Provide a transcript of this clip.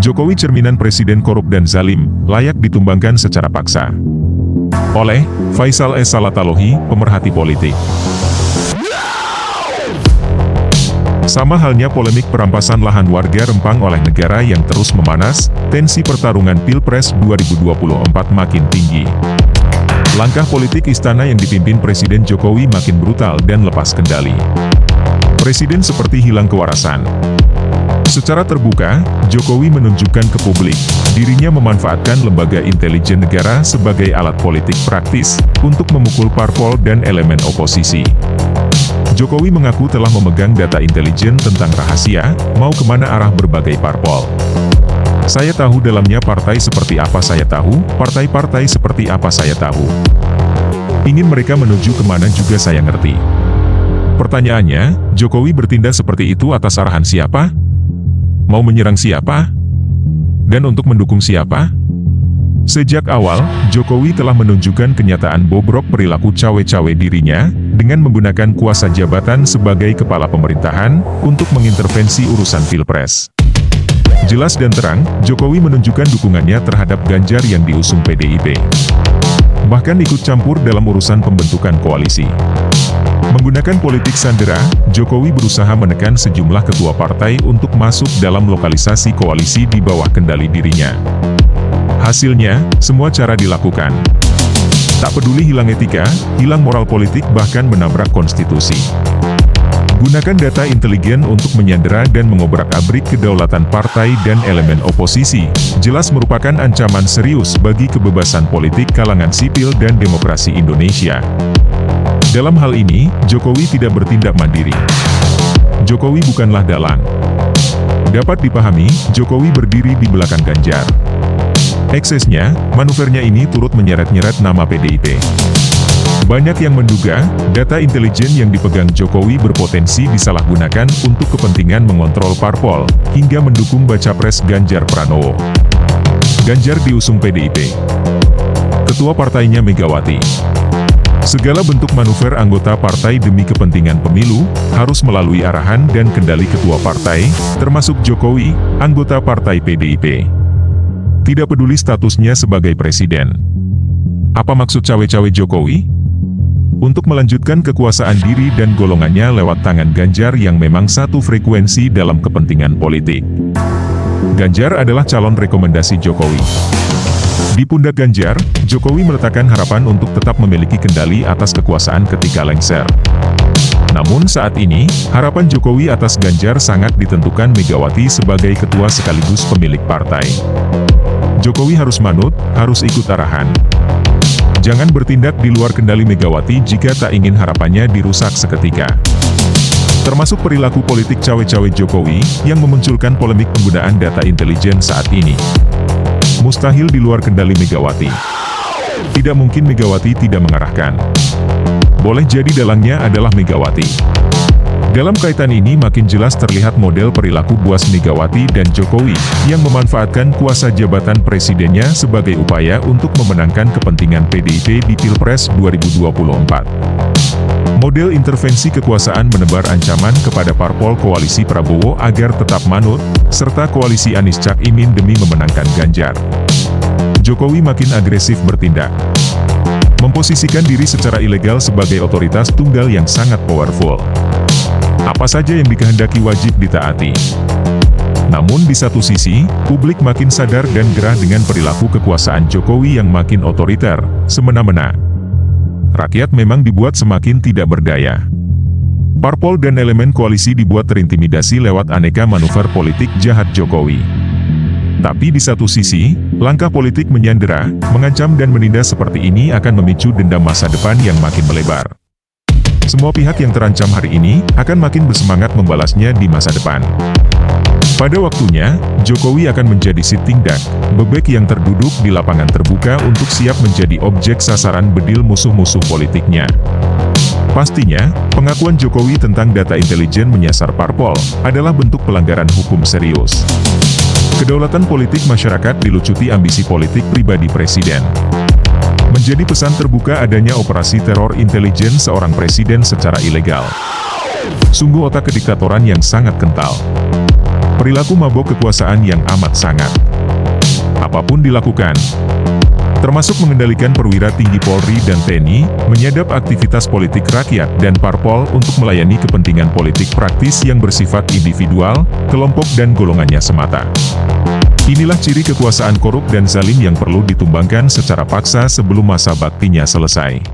Jokowi cerminan presiden korup dan zalim, layak ditumbangkan secara paksa. Oleh Faisal S. Salatalohi, pemerhati politik. Sama halnya polemik perampasan lahan warga Rempang oleh negara yang terus memanas, tensi pertarungan Pilpres 2024 makin tinggi. Langkah politik istana yang dipimpin Presiden Jokowi makin brutal dan lepas kendali. Presiden seperti hilang kewarasan. Secara terbuka, Jokowi menunjukkan ke publik, dirinya memanfaatkan lembaga intelijen negara sebagai alat politik praktis, untuk memukul parpol dan elemen oposisi. Jokowi mengaku telah memegang data intelijen tentang rahasia, mau kemana arah berbagai parpol. Saya tahu dalamnya partai seperti apa saya tahu, partai-partai seperti apa saya tahu. Ingin mereka menuju kemana juga saya ngerti. Pertanyaannya, Jokowi bertindak seperti itu atas arahan siapa? Mau menyerang siapa? Dan untuk mendukung siapa? Sejak awal, Jokowi telah menunjukkan kenyataan bobrok perilaku cawe-cawe dirinya, dengan menggunakan kuasa jabatan sebagai kepala pemerintahan, untuk mengintervensi urusan Pilpres. Jelas dan terang, Jokowi menunjukkan dukungannya terhadap Ganjar yang diusung PDIP. Bahkan ikut campur dalam urusan pembentukan koalisi. Menggunakan politik sandera, Jokowi berusaha menekan sejumlah ketua partai untuk masuk dalam lokalisasi koalisi di bawah kendali dirinya. Hasilnya, semua cara dilakukan. Tak peduli hilang etika, hilang moral politik bahkan menabrak konstitusi. Gunakan data intelijen untuk menyandera dan mengobrak-abrik kedaulatan partai dan elemen oposisi, jelas merupakan ancaman serius bagi kebebasan politik kalangan sipil dan demokrasi Indonesia. Dalam hal ini, Jokowi tidak bertindak mandiri. Jokowi bukanlah dalang. Dapat dipahami, Jokowi berdiri di belakang Ganjar. Eksesnya, manuvernya ini turut menyeret-nyeret nama PDIP. Banyak yang menduga, data intelijen yang dipegang Jokowi berpotensi disalahgunakan untuk kepentingan mengontrol parpol, hingga mendukung baca pres Ganjar Pranowo. Ganjar diusung PDIP. Ketua partainya Megawati. Segala bentuk manuver anggota partai demi kepentingan pemilu, harus melalui arahan dan kendali ketua partai, termasuk Jokowi, anggota partai PDIP. Tidak peduli statusnya sebagai presiden. Apa maksud cawe-cawe Jokowi? Untuk melanjutkan kekuasaan diri dan golongannya lewat tangan Ganjar yang memang satu frekuensi dalam kepentingan politik. Ganjar adalah calon rekomendasi Jokowi. Di pundak Ganjar, Jokowi meletakkan harapan untuk tetap memiliki kendali atas kekuasaan ketika lengser. Namun saat ini, harapan Jokowi atas Ganjar sangat ditentukan Megawati sebagai ketua sekaligus pemilik partai. Jokowi harus manut, harus ikut arahan. Jangan bertindak di luar kendali Megawati jika tak ingin harapannya dirusak seketika. Termasuk perilaku politik cawe-cawe Jokowi, yang memunculkan polemik penggunaan data intelijen saat ini. Mustahil di luar kendali Megawati. Tidak mungkin Megawati tidak mengarahkan. Boleh jadi dalangnya adalah Megawati. Dalam kaitan ini makin jelas terlihat model perilaku buas Megawati dan Jokowi, yang memanfaatkan kuasa jabatan presidennya sebagai upaya untuk memenangkan kepentingan PDIP di Pilpres 2024. Model intervensi kekuasaan menebar ancaman kepada parpol koalisi Prabowo agar tetap manut, serta koalisi Anies Cak Imin demi memenangkan Ganjar. Jokowi makin agresif bertindak. Memposisikan diri secara ilegal sebagai otoritas tunggal yang sangat powerful. Apa saja yang dikehendaki wajib ditaati. Namun di satu sisi, publik makin sadar dan gerah dengan perilaku kekuasaan Jokowi yang makin otoriter, semena-mena. Rakyat memang dibuat semakin tidak berdaya. Parpol dan elemen koalisi dibuat terintimidasi lewat aneka manuver politik jahat Jokowi. Tapi di satu sisi, langkah politik menyandera, mengancam dan menindas seperti ini akan memicu dendam masa depan yang makin melebar. Semua pihak yang terancam hari ini, akan makin bersemangat membalasnya di masa depan. Pada waktunya, Jokowi akan menjadi sitting duck, bebek yang terduduk di lapangan terbuka untuk siap menjadi objek sasaran bedil musuh-musuh politiknya. Pastinya, pengakuan Jokowi tentang data intelijen menyasar parpol, adalah bentuk pelanggaran hukum serius. Kedaulatan politik masyarakat dilucuti ambisi politik pribadi presiden. Menjadi pesan terbuka adanya operasi teror intelijen seorang presiden secara ilegal. Sungguh otak kediktatoran yang sangat kental. Perilaku mabok kekuasaan yang amat sangat. Apapun dilakukan, termasuk mengendalikan perwira tinggi Polri dan TNI, menyadap aktivitas politik rakyat dan parpol untuk melayani kepentingan politik praktis yang bersifat individual, kelompok dan golongannya semata. Inilah ciri kekuasaan korup dan zalim yang perlu ditumbangkan secara paksa sebelum masa baktinya selesai.